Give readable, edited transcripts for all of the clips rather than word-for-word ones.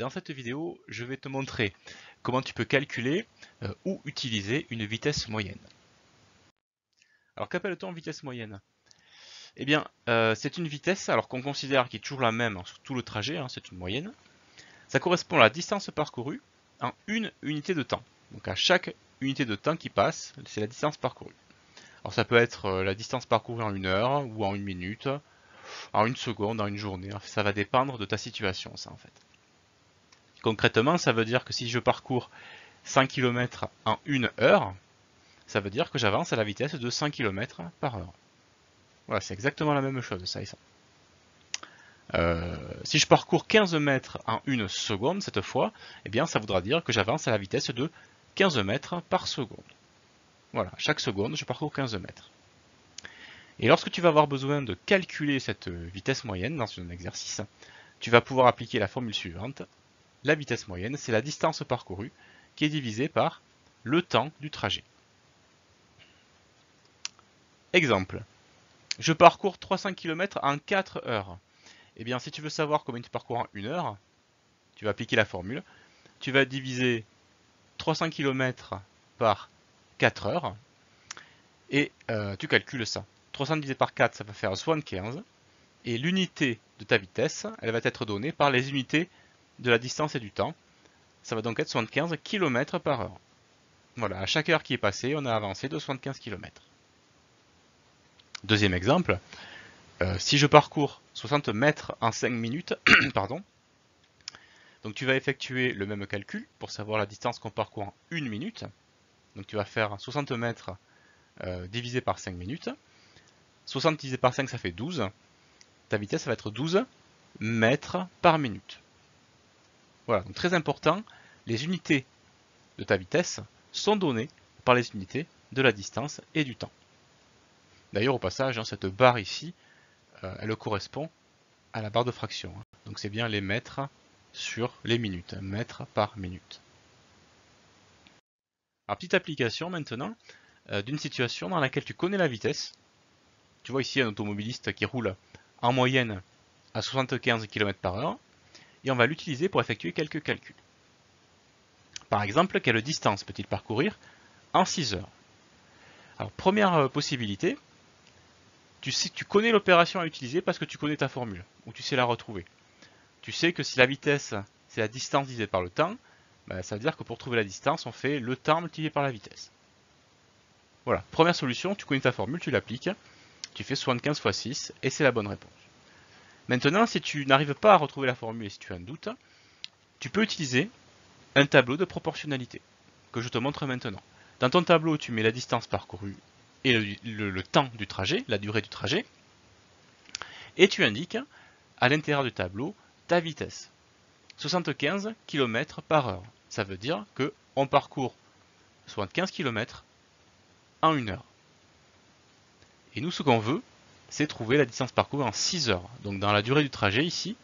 Dans cette vidéo, je vais te montrer comment tu peux calculer ou utiliser une vitesse moyenne. Alors qu'appelle-t-on vitesse moyenne? Eh bien, c'est une vitesse alors qu'on considère qui est toujours la même sur tout le trajet, c'est une moyenne. Ça correspond à la distance parcourue en une unité de temps. Donc à chaque unité de temps qui passe, c'est la distance parcourue. Alors ça peut être la distance parcourue en une heure, ou en une minute, en une seconde, en une journée. Ça va dépendre de ta situation, ça en fait. Concrètement, ça veut dire que si je parcours 100 km en une heure, ça veut dire que j'avance à la vitesse de 100 km par heure. Voilà, c'est exactement la même chose, ça et ça. Si je parcours 15 mètres en une seconde, cette fois, eh bien, ça voudra dire que j'avance à la vitesse de 15 mètres par seconde. Voilà, chaque seconde, je parcours 15 mètres. Et lorsque tu vas avoir besoin de calculer cette vitesse moyenne dans un exercice, tu vas pouvoir appliquer la formule suivante. La vitesse moyenne, c'est la distance parcourue qui est divisée par le temps du trajet. Exemple, je parcours 300 km en 4 heures. Eh bien, si tu veux savoir combien tu parcours en 1 heure, tu vas appliquer la formule. Tu vas diviser 300 km par 4 heures et tu calcules ça. 300 divisé par 4, ça va faire 75. Et l'unité de ta vitesse, elle va être donnée par les unités de la distance et du temps. Ça va donc être 75 km par heure. Voilà, à chaque heure qui est passée, on a avancé de 75 km. Deuxième exemple, si je parcours 60 mètres en 5 minutes, pardon, donc tu vas effectuer le même calcul pour savoir la distance qu'on parcourt en 1 minute. Donc tu vas faire 60 mètres divisé par 5 minutes. 60 divisé par 5, ça fait 12. Ta vitesse, ça va être 12 mètres par minute. Voilà, donc très important, les unités de ta vitesse sont données par les unités de la distance et du temps. D'ailleurs, au passage, cette barre ici, elle correspond à la barre de fraction. Donc c'est bien les mètres sur les minutes, mètres par minute. Alors petite application maintenant d'une situation dans laquelle tu connais la vitesse. Tu vois ici un automobiliste qui roule en moyenne à 75 km par heure et on va l'utiliser pour effectuer quelques calculs. Par exemple, quelle distance peut-il parcourir en 6 heures? Alors première possibilité, tu connais l'opération à utiliser parce que tu connais ta formule, ou tu sais la retrouver. Tu sais que si la vitesse, c'est la distance divisée par le temps, ça veut dire que pour trouver la distance, on fait le temps multiplié par la vitesse. Voilà, première solution, tu connais ta formule, tu l'appliques, tu fais 75 fois 6, et c'est la bonne réponse. Maintenant, si tu n'arrives pas à retrouver la formule et si tu as un doute, tu peux utiliser un tableau de proportionnalité, que je te montre maintenant. Dans ton tableau, tu mets la distance parcourue et le temps du trajet, la durée du trajet, et tu indiques à l'intérieur du tableau ta vitesse. 75 km par heure. Ça veut dire qu'on parcourt 75 km en 1 heure. Et nous, ce qu'on veut, c'est trouver la distance parcourue en 6 heures. Donc dans la durée du trajet, ici,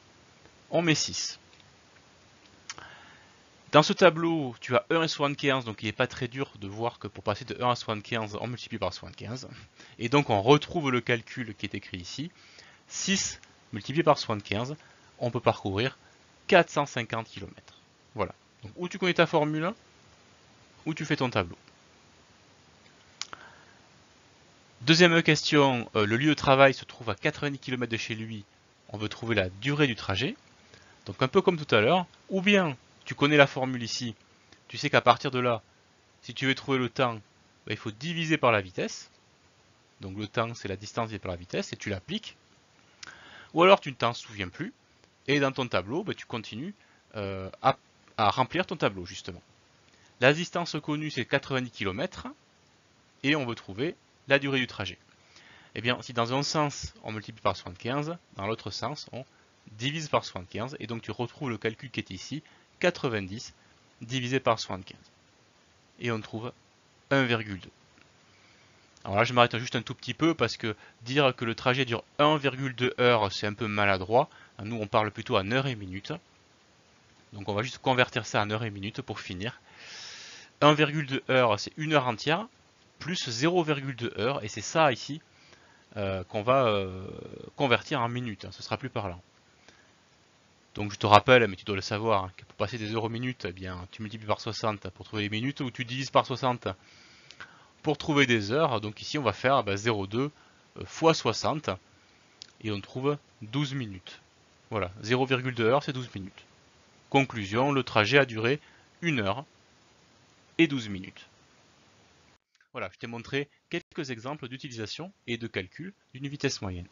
on met 6. Dans ce tableau, tu as 1 et 75, donc il n'est pas très dur de voir que pour passer de 1 à 75, on multiplie par 75. Et donc on retrouve le calcul qui est écrit ici. 6 multiplié par 75, on peut parcourir 450 km. Voilà. Donc ou tu connais ta formule, ou tu fais ton tableau. Deuxième question, le lieu de travail se trouve à 90 km de chez lui. On veut trouver la durée du trajet. Donc un peu comme tout à l'heure, ou bien tu connais la formule ici, tu sais qu'à partir de là, si tu veux trouver le temps, il faut diviser par la vitesse. Donc le temps, c'est la distance divisée par la vitesse, et tu l'appliques. Ou alors tu ne t'en souviens plus, et dans ton tableau, tu continues à remplir ton tableau, justement. La distance connue, c'est 90 km, et on veut trouver la durée du trajet. Eh bien, si dans un sens, on multiplie par 75, dans l'autre sens, on divise par 75, et donc tu retrouves le calcul qui est ici, 90 divisé par 75. Et on trouve 1,2. Alors là, je m'arrête juste un tout petit peu parce que dire que le trajet dure 1,2 heures, c'est un peu maladroit. Nous, on parle plutôt en heure et minutes. Donc on va juste convertir ça en heure et minutes pour finir. 1,2 heures, c'est 1 heure entière, plus 0,2 heures, et c'est ça ici qu'on va convertir en minutes. Ce sera plus parlant. Donc je te rappelle, mais tu dois le savoir, hein, que pour passer des heures aux minutes, eh bien, tu multiplies par 60 pour trouver les minutes, ou tu divises par 60 pour trouver des heures. Donc ici on va faire 0,2 fois 60 et on trouve 12 minutes. Voilà, 0,2 heures c'est 12 minutes. Conclusion, le trajet a duré 1 heure et 12 minutes. Voilà, je t'ai montré quelques exemples d'utilisation et de calcul d'une vitesse moyenne.